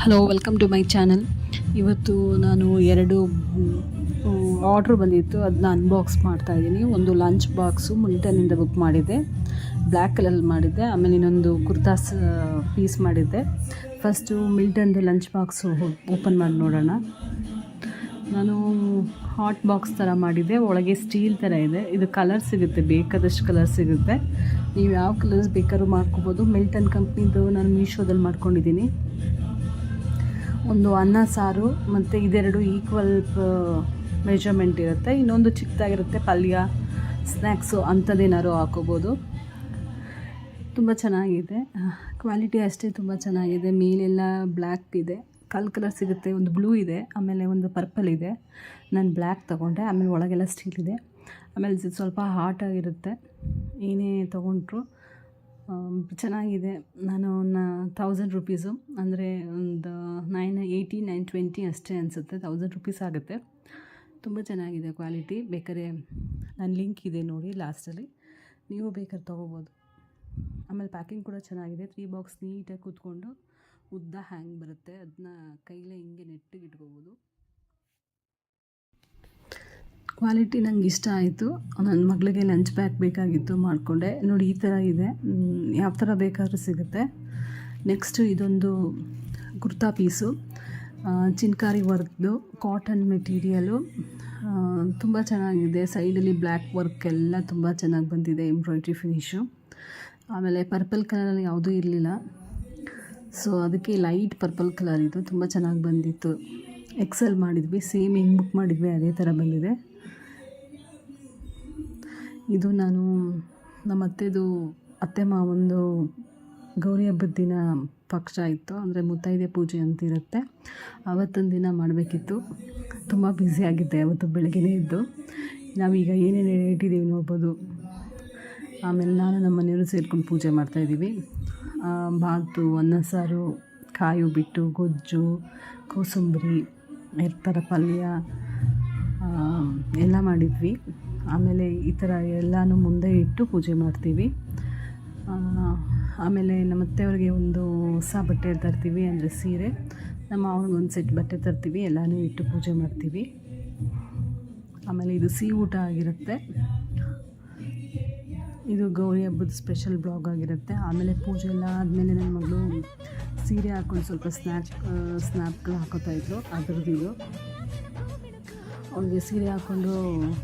Hello, welcome to my channel. ಇವತ್ತು ನಾನು ಎರಡು ಆರ್ಡ್ರ್ ಬಂದಿತ್ತು, ಅದನ್ನ ಅನ್ಬಾಕ್ಸ್ ಮಾಡ್ತಾಯಿದ್ದೀನಿ. ಒಂದು ಲಂಚ್ ಬಾಕ್ಸು ಮಿಲ್ಟನ್ನಿಂದ ಬುಕ್ ಮಾಡಿದ್ದೆ, ಬ್ಲ್ಯಾಕ್ ಕಲರಲ್ಲಿ ಮಾಡಿದ್ದೆ. ಆಮೇಲೆ ಇನ್ನೊಂದು ಕುರ್ತಾಸ್ ಪೀಸ್ ಮಾಡಿದ್ದೆ. ಫಸ್ಟು ಮಿಲ್ಟನ್ದು ಲಂಚ್ ಬಾಕ್ಸು ಓಪನ್ ಮಾಡಿ ನೋಡೋಣ. ನಾನು ಹಾಟ್ ಬಾಕ್ಸ್ ಥರ ಮಾಡಿದ್ದೆ, ಒಳಗೆ ಸ್ಟೀಲ್ ಥರ ಇದೆ. ಇದು ಕಲರ್ ಸಿಗುತ್ತೆ, ಬೇಕಾದಷ್ಟು ಕಲರ್ ಸಿಗುತ್ತೆ. ನೀವು ಯಾವ ಕಲರ್ಸ್ ಬೇಕಾದ್ರೂ ಮಾಡ್ಕೋಬೋದು. ಮಿಲ್ಟನ್ ಕಂಪ್ನಿದು ನಾನು ಮೀಶೋದಲ್ಲಿ ಮಾಡ್ಕೊಂಡಿದ್ದೀನಿ. ಒಂದು ಅನ್ನ ಸಾರು ಮತ್ತು ಇದೆರಡು ಈಕ್ವಲ್ ಮೆಜರ್ಮೆಂಟ್ ಇರುತ್ತೆ. ಇನ್ನೊಂದು ಚಿಕ್ಕದಾಗಿರುತ್ತೆ, ಪಲ್ಯ ಸ್ನ್ಯಾಕ್ಸು ಅಂಥದ್ದೇನಾದ್ರು ಹಾಕೋಬೋದು. ತುಂಬ ಚೆನ್ನಾಗಿದೆ, ಕ್ವಾಲಿಟಿ ಅಷ್ಟೇ ತುಂಬ ಚೆನ್ನಾಗಿದೆ. ಮೇಲೆಲ್ಲ ಬ್ಲ್ಯಾಕ್ ಇದೆ, ಕಲರ್ ಸಿಗುತ್ತೆ. ಒಂದು ಬ್ಲೂ ಇದೆ, ಆಮೇಲೆ ಒಂದು ಪರ್ಪಲ್ ಇದೆ. ನಾನು ಬ್ಲ್ಯಾಕ್ ತೊಗೊಂಡೆ. ಆಮೇಲೆ ಒಳಗೆಲ್ಲ ಸ್ಟೀಲ್ ಇದೆ. ಆಮೇಲೆ ಸ್ವಲ್ಪ ಹಾಟ್ ಆಗಿರುತ್ತೆ, ಏನೇ ತೊಗೊಂಡ್ರು ಚೆನ್ನಾಗಿದೆ. ನಾನು 1000 ರುಪೀಸು, ಅಂದರೆ ಒಂದು 920 ಅಷ್ಟೇ ಅನಿಸುತ್ತೆ. 1000 ರುಪೀಸ್ ಆಗುತ್ತೆ. ತುಂಬ ಚೆನ್ನಾಗಿದೆ ಕ್ವಾಲಿಟಿ. ಬೇಕಾದ್ರೆ ನನ್ನ ಲಿಂಕ್ ಇದೆ ನೋಡಿ ಲಾಸ್ಟಲ್ಲಿ, ನೀವು ಬೇಕಾದ್ರೆ ತೊಗೋಬೋದು. ಆಮೇಲೆ ಪ್ಯಾಕಿಂಗ್ ಕೂಡ ಚೆನ್ನಾಗಿದೆ. 3 ಬಾಕ್ಸ್ ನೀಟಾಗಿ ಕೂತ್ಕೊಂಡು ಉದ್ದ ಹ್ಯಾಂಗ್ ಬರುತ್ತೆ, ಅದನ್ನ ಕೈಲೇ ಹಿಂಗೆ ನೆಟ್ಟಿಗೆ ಇಟ್ಕೋಬೋದು. ಕ್ವಾಲಿಟಿ ನಂಗೆ ಇಷ್ಟ ಆಯಿತು. ನನ್ನ ಮಗಳಿಗೆ ಲಂಚ್ ಬ್ಯಾಗ್ ಬೇಕಾಗಿತ್ತು, ಮಾಡಿಕೊಂಡೆ. ನೋಡಿ ಈ ಥರ ಇದೆ, ಯಾವ ಥರ ಬೇಕಾದ್ರೂ ಸಿಗುತ್ತೆ. ನೆಕ್ಸ್ಟು ಇದೊಂದು ಕುರ್ತಾ ಪೀಸು, ಚಿನ್ಕಾರಿ ವರ್ಕ್ದು ಕಾಟನ್ ಮೆಟೀರಿಯಲು, ತುಂಬ ಚೆನ್ನಾಗಿದೆ. ಸೈಡಲ್ಲಿ ಬ್ಲ್ಯಾಕ್ ವರ್ಕ್ ಎಲ್ಲ ತುಂಬ ಚೆನ್ನಾಗಿ ಬಂದಿದೆ, ಎಂಬ್ರಾಯ್ಡ್ರಿ ಫಿನಿಶು. ಆಮೇಲೆ ಪರ್ಪಲ್ ಕಲರಲ್ಲಿ ಯಾವುದೂ ಇರಲಿಲ್ಲ, ಸೊ ಅದಕ್ಕೆ ಲೈಟ್ ಪರ್ಪಲ್ ಕಲರ್ ಇದು ತುಂಬ ಚೆನ್ನಾಗಿ ಬಂದಿತ್ತು. ಎಕ್ಸೆಲ್ ಮಾಡಿದ್ವಿ, ಸೇಮ್ ಹೆಂಗೆ ಬುಕ್ ಮಾಡಿದ್ವಿ ಅದೇ ಥರ ಬಂದಿದೆ. ಇದು ನಾನು ನಮ್ಮ ಅತ್ತೆ ಮಾವಂದು ಗೌರಿ ಹಬ್ಬದ ದಿನ ಪಕ್ಷ ಇತ್ತು, ಅಂದರೆ ಮುತ್ತೈದೆ ಪೂಜೆ ಅಂತಿರುತ್ತೆ. ಆವತ್ತೊಂದು ದಿನ ಮಾಡಬೇಕಿತ್ತು. ತುಂಬ ಬ್ಯುಸಿಯಾಗಿದ್ದೆ ಅವತ್ತು ಬೆಳಗ್ಗೆನೇ ಇದ್ದು. ನಾವೀಗ ಏನೇನು ಇಟ್ಟಿದ್ದೀವಿ ನೋಡ್ಬೋದು. ಆಮೇಲೆ ನಾನು ನಮ್ಮ ಮನೆಯವರು ಸೇರ್ಕೊಂಡು ಪೂಜೆ ಮಾಡ್ತಾಯಿದ್ದೀವಿ. ಬಾತು, ಅನ್ನ ಸಾರು, ಕಾಯಿ ಉಬ್ಬಿಟ್ಟು, ಗೊಜ್ಜು, ಕೋಸಂಬರಿ, ಥರ ಪಲ್ಯ ಎಲ್ಲ ಮಾಡಿದ್ವಿ. ಆಮೇಲೆ ಈ ಥರ ಎಲ್ಲನೂ ಮುಂದೆ ಇಟ್ಟು ಪೂಜೆ ಮಾಡ್ತೀವಿ. ಆಮೇಲೆ ನಮ್ಮ ಅತ್ತೆಯವ್ರಿಗೆ ಒಂದು ಹೊಸ ಬಟ್ಟೆ ತರ್ತೀವಿ, ಅಂದರೆ ಸೀರೆ. ನಮ್ಮ ಅವ್ರಿಗೊಂದು ಸೆಟ್ ಬಟ್ಟೆ ತರ್ತೀವಿ, ಎಲ್ಲನೂ ಇಟ್ಟು ಪೂಜೆ ಮಾಡ್ತೀವಿ. ಆಮೇಲೆ ಇದು ಸಿಹಿ ಊಟ ಆಗಿರುತ್ತೆ. ಇದು ಗೌರಿ ಹಬ್ಬದ ಸ್ಪೆಷಲ್ ಬ್ಲಾಗ್ ಆಗಿರುತ್ತೆ. ಆಮೇಲೆ ಪೂಜೆ ಎಲ್ಲ ಆದಮೇಲೆ ನನ್ನ ಮಗಳು ಸೀರೆ ಹಾಕ್ಕೊಂಡು ಸ್ವಲ್ಪ ಸ್ನ್ಯಾಪ್ಗಳು ಹಾಕೋತಾಯಿದ್ರು, ಅದ್ರದ್ದು ಇದು. ಅವಳಿಗೆ ಸೀರೆ ಹಾಕ್ಕೊಂಡು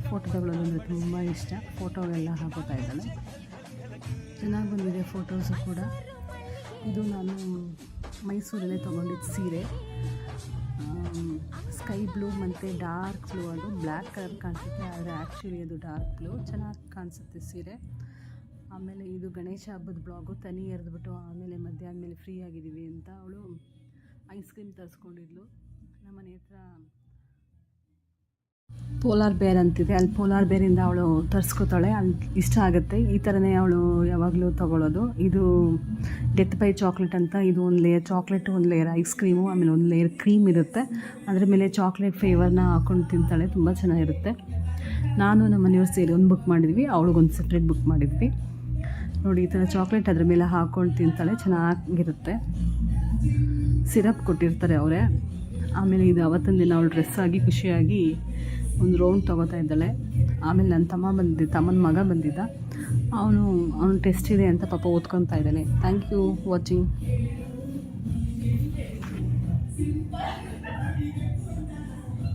ಫೋಟೋ ತಗೊಳ್ಳೋದಂದರೆ ತುಂಬ ಇಷ್ಟ. ಫೋಟೋಗೆಲ್ಲ ಹಾಕೋತಾ ಇದ್ದಾಳೆ. ಚೆನ್ನಾಗಿ ಬಂದಿದೆ ಫೋಟೋಸು ಕೂಡ. ಇದು ನಾನು ಮೈಸೂರಲ್ಲೇ ತೊಗೊಂಡಿದ್ದು ಸೀರೆ, ಸ್ಕೈ ಬ್ಲೂ ಮತ್ತು ಡಾರ್ಕ್ ಬ್ಲೂ. ಅದು ಬ್ಲ್ಯಾಕ್ ಕಲರ್ ಕಾಣಿಸುತ್ತೆ, ಆದರೆ ಆ್ಯಕ್ಚುಲಿ ಅದು ಡಾರ್ಕ್ ಬ್ಲೂ. ಚೆನ್ನಾಗಿ ಕಾಣಿಸುತ್ತೆ ಸೀರೆ. ಆಮೇಲೆ ಇದು ಗಣೇಶ ಹಬ್ಬದ ಬ್ಲಾಗು. ತನಿ ಎರೆದ್ಬಿಟ್ಟು ಆಮೇಲೆ ಮಧ್ಯಾಹ್ನ ಮೇಲೆ ಫ್ರೀ ಆಗಿದ್ದೀವಿ ಅಂತ ಅವಳು ಐಸ್ ಕ್ರೀಮ್ ತರಿಸ್ಕೊಂಡಿದ್ಲು. ನಮ್ಮನೆ ಹತ್ರ ಪೋಲಾರ್ ಬೇರ್ ಅಂತಿದೆ, ಅಲ್ಲಿ ಪೋಲಾರ್ ಬೇರಿಂದ ಅವಳು ತರಿಸ್ಕೊತಾಳೆ. ಅಲ್ಲಿ ಇಷ್ಟ ಆಗುತ್ತೆ. ಈ ಥರನೇ ಅವಳು ಯಾವಾಗಲೂ ತೊಗೊಳ್ಳೋದು. ಇದು ಡೆತ್ ಬೈ ಚಾಕ್ಲೇಟ್ ಅಂತ. ಇದು ಒಂದು ಲೇಯರ್ ಚಾಕ್ಲೇಟು, ಒಂದು ಲೇಯರ್ ಐಸ್ ಕ್ರೀಮು, ಆಮೇಲೆ ಒಂದು ಲೇಯರ್ ಕ್ರೀಮ್ ಇರುತ್ತೆ. ಅದ್ರ ಮೇಲೆ ಚಾಕ್ಲೇಟ್ ಫ್ಲೇವರ್ನ ಹಾಕ್ಕೊಂಡು ತಿಂತಾಳೆ, ತುಂಬ ಚೆನ್ನಾಗಿರುತ್ತೆ. ನಾನು ನಮ್ಮ ಮನೆಯವ್ರು ಸೇರಿ ಒಂದು ಬುಕ್ ಮಾಡಿದ್ವಿ, ಅವಳಿಗೊಂದು ಸಪ್ರೇಟ್ ಬುಕ್ ಮಾಡಿದ್ವಿ. ನೋಡಿ ಈ ಥರ ಚಾಕ್ಲೇಟ್ ಅದ್ರ ಮೇಲೆ ಹಾಕ್ಕೊಂಡು ತಿಂತಾಳೆ, ಚೆನ್ನಾಗಿರುತ್ತೆ. ಸಿರಪ್ ಕೊಟ್ಟಿರ್ತಾರೆ ಅವರೇ. ಆಮೇಲೆ ಇದು ಅವತ್ತಿನ ದಿನ ಅವಳು ಡ್ರೆಸ್ ಆಗಿ ಖುಷಿಯಾಗಿ ಒಂದು ರೌಂಡ್ ತೊಗೋತಾ ಇದ್ದಾಳೆ. ಆಮೇಲೆ ನನ್ನ ತಮ್ಮನ ಮಗ ಬಂದಿದ್ದ, ಅವನು ಟೆಸ್ಟ್ ಇದೆ ಅಂತ ಪಾಪ ಓದ್ಕೊತಾ ಇದ್ದಾನೆ. Thank you watching.